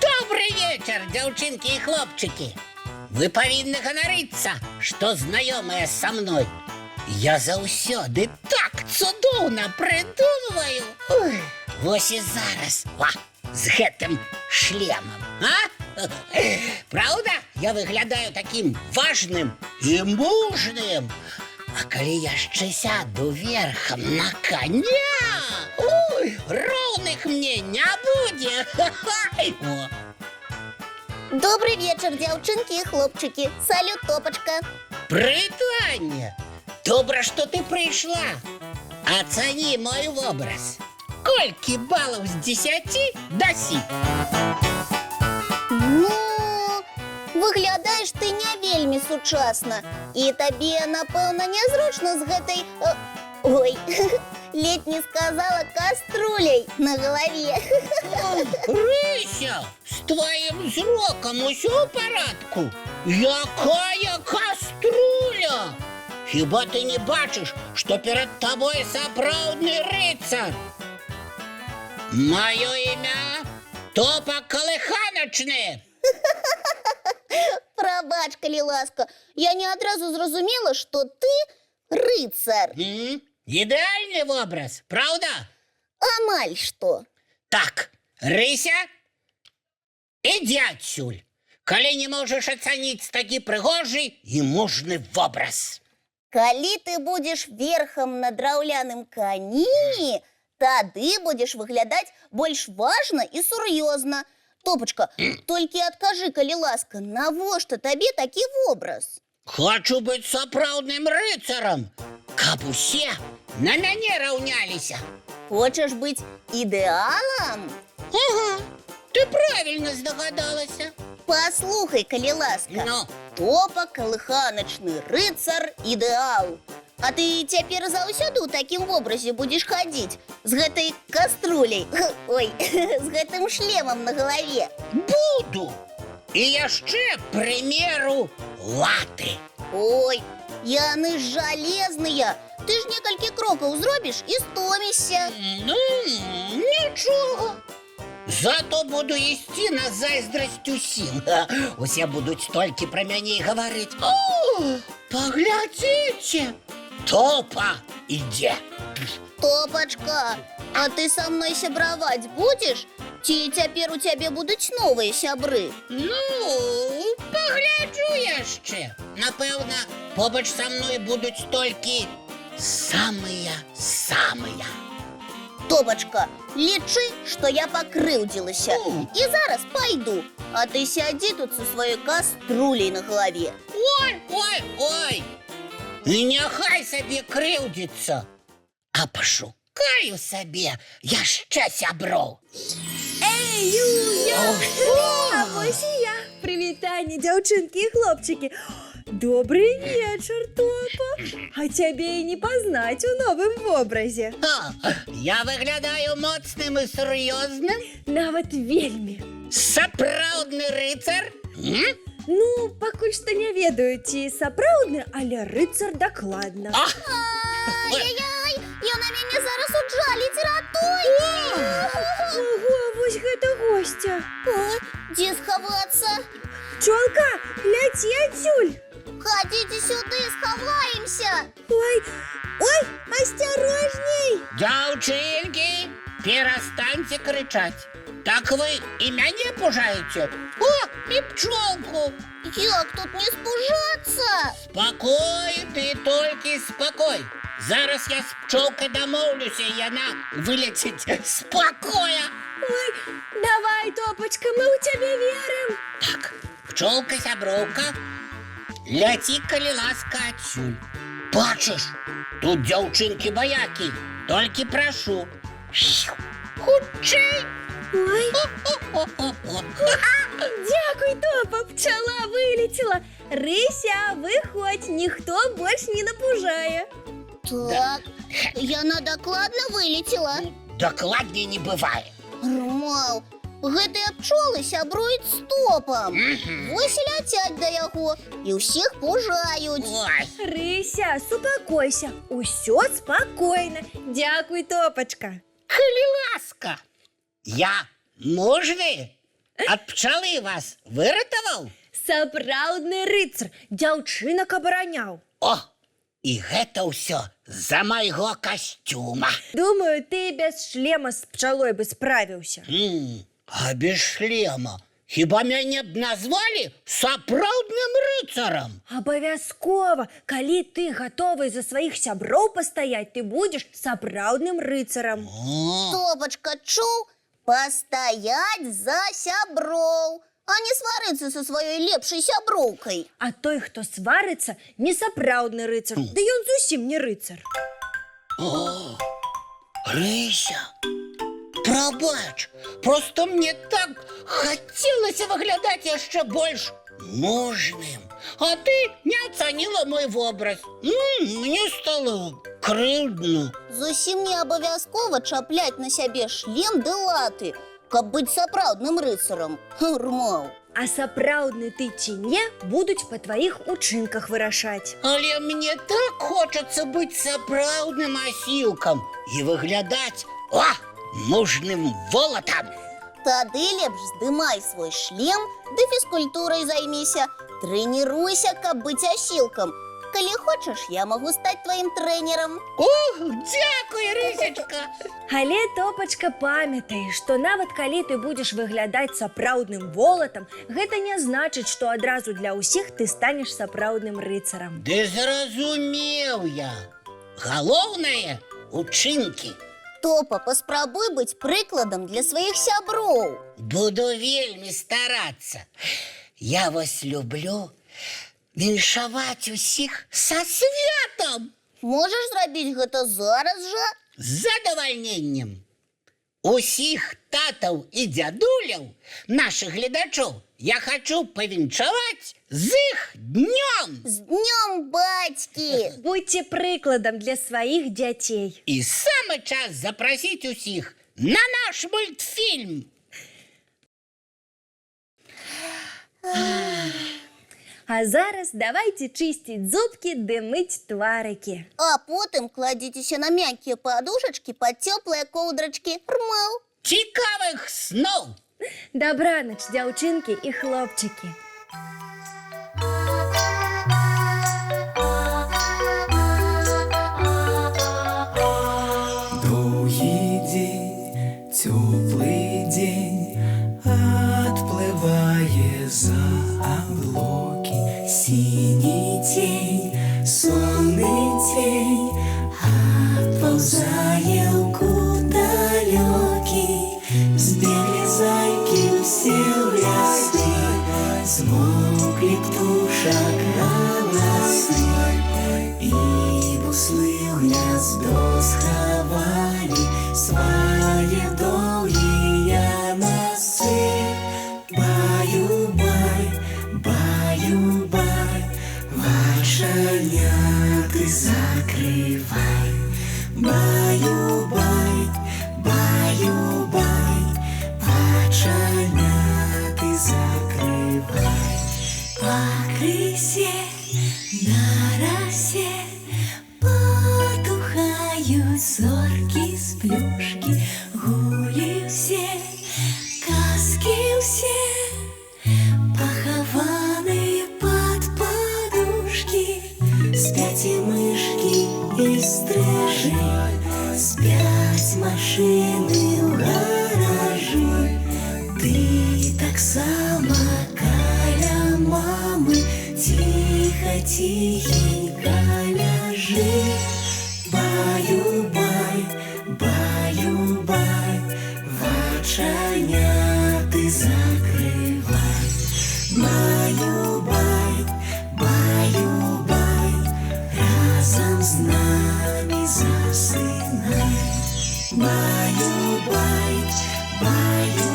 Добрый вечер, девчонки и хлопчики. Вы повинны ганарыцца, что знаёмыя со мной. Я заўсёды так цудоўна придумываю. Вось і зараз, з гэтым шлемом, а? Правда, я выглядаю таким важным и мужным. А калі яшчэ сяду верхом на коня, роўных мне не будзе. О. Добрый вечер, девчонки и хлопчики. Салют, Топочка. Прытанне! Добра, што ты прыйшла. Ацані мой вобраз. Колькі балаў з 10 дасі? Ну, выглядаеш ты не вельмі сучасна. І табе, напэўна, нязручна з гэтай... Ой, ледь не сказала каструлей на голове. Рыся, з твоим зроком усё ў парадку? Якая каструля? Хіба ты не бачыш, што перад табой сапраўдны рыцар? Маё імя Топа Калыханачны. Прабач, калі ласка, я не адразу зразумела, што ты рыцар. Ідэальны вобраз, правда? Амаль што. Так, Рыся, ідзі адсюль, калі не можаш ацаніць такі прыгожы і мужны вобраз. Калі ты будзеш верхам на драўляным кані, тады будзеш выглядаць больш важна і сур'ёзна. Топачка, толькі адкажы, калі ласка, навошта табе такі вобраз? Хочу быць сапраўдным рыцарам, каб усе на мяне раўняліся. Хочаш быць ідэалам? Ага, ты правильно здагадалася. Паслухай, калі ласка. Ну? Топа Калыханачны рыцар ідэал. А ты цяпер заўсёды ў такім вобразе будзеш хадзіць з гэтай каструлей, ой, з гэтым шлемам на галаве? Буду. І яшчэ, прымеру, латы. Ой, яны ж жалезныя. Ты ж некалькі крокаў зробіш і стомішся. Ну, нічога. Зато буду ісці на зайздрасць усім. Усе будуць толькі пра мяне гаварыць. О, паглядзіце, Топа ідзе. Топачка, а ты са мной сябраваць будзеш? Ці цяпер у цябе будуць новыя сябры? Ну, пагляджу яшчэ. Напэўна, побач са мной будуць толькі самыя-самыя. Топачка, лічы, што я пакрыўдзілася. І зараз пайду, а ты сядзі тут са сваёй каструлей на галаве. Ой. І няхай сабе крыўдзіцца. А пашукаю сабе яшчэ сяброў. Эй, Юля! А вось і я. Прывітанне, дзяўчынкі і хлопчыкі. Добрый вечер, Топа. А цябе і не пазнаць у новым вобразе. Я выглядаю моцным і сур'ёзным? Нават вельмі. Сапраўдны рыцар? Ну, пакуль што не ведаю, ці сапраўдны, але рыцар дакладна. Ай-яй-яй, яна мяне зараз уджаліць, ратуйце! Ого, вось гэта госця. Ой, дзе схавацца? Пчолка, ляці адсюль. Хадзіце сюды, схаваемся! Ой, асцярожней! Дзяўчынкі, перастаньце крычаць. Так вы і мяне пужаеце? О, і пчолку. Як тут не спужацца? Спакой, ты толькі спакой. Зараз я з пчолкай дамоўлюся, і яна вылеціць з пакоя. Ой, давай, Топочка, мы ў цябе верым. Так, пчолка-сяброўка, ляці, калі ласка, адсюль. Бачыш, тут дзяўчынкі-баякі, толькі прашу. Хутчэй. Ой. Дякуй, Топа, пчела вылетела. Рыся, выходь, ніхто больш не напужае. Так, Яна дакладна вылетела. Дакладней не бывае. Ромал, гэтыя пчолы сябруюць з топам. Вось і ляцяць да яго і ўсіх пужаюць. Ой, Рыся, супакойся, усё спакойна. Дзякуй, Топачка. калі ласка. Я мужны ад пчалы вас выратаваў. Сапраўдны рыцар, дзяўчынак абараняў. О, і гэта ўсё з-за майго касцюма. Думаю, ты без шлема з пчалой бы справіўся. А без шлема хіба мяне б назвалі сапраўдным рыцарам? Абавязкова, калі ты гатовы за сваіх сяброў пастаяць, ты будзеш сапраўдным рыцарам. Топачка, чуў? Пастаяць за сяброў, а не сварыцца са сваёй лепшай сяброўкай. А той, хто сварыцца, не сапраўдны рыцар. Ды ён зусім не рыцар. О, Рыся, прабач, просто мне так хацелася выглядаць яшчэ больш мужным. А ты не ацаніла мой вобраз. Мне стало крыўдна. Зусім не абавязкова чапляць на сябе шлем ды латы, каб быць сапраўдным рыцарам. Ромал. А сапраўдны ты ці не, будуць па тваіх учынках вырашаць. Але мне так хочацца быць сапраўдным асілкам і выглядаць мужным волатам. Тады лепш здымай свой шлем ды фізкультурай займіся. Трэніруйся, каб быць асілкам. Калі хочаш, я магу стаць тваім трэнерам. Дзякуй, Рысечка. Але, Топачка, памятай, што нават калі ты будзеш выглядаць сапраўдным волатам, гэта не значыць, што адразу для ўсіх ты станеш сапраўдным рыцарам. Ды зразумеў я. Галоўнае – учынкі. Топа, паспрабуй быць прыкладам для сваіх сяброў. Буду вельмі старацца. Я вас люблю віншаваць усіх са святам. Можаш зрабіць гэта зараз жа? З задавальненнем. Усіх татаў і дзядуляў, нашых гледачоў, я хачу павіншаваць з іх днём. З днём бацькі! Будьце прыкладам для сваіх дзяцей. І самы час запрасіць усіх на наш мультфільм. А зараз давайте чысціць зубкі ды мыць тварыкі. А потым кладзіцеся на мяккія падушачкі пад цёплыя коўдрачкі. Ромал. Цікавых сноў! Дабранач, дзяўчынкі і хлопчыкі. Доўгі дзень, цёплы дзень, адплывае за аблокі. Сіні цень, сонны цень, адпаўзае ў кут далёкі. Збеглі зайкі ўсе ў лясы, змоўклі птушак галасы, і буслы ў гняздо схавалі свае доўгія носы. Баю-бай, баю-бай, вачаняты закрывай. Баю-бай, баю-бай, вачаняты закрывай. Пакрысе, на расе потухаюць зоркі з плюшкі. Гулі ўсе, казкі ўсе, пахаваныя пад падушкі. Спяць і мышкі, і стрыжы, спяць машыны ў гаражы. Ты таксама каля мамы ціха-ціхенька ляжы. Баю-бай, баю-бай, вачаняты закрывай. Баю-бай, баю-бай, разам з намі засынай. Баю-бай, баю-бай.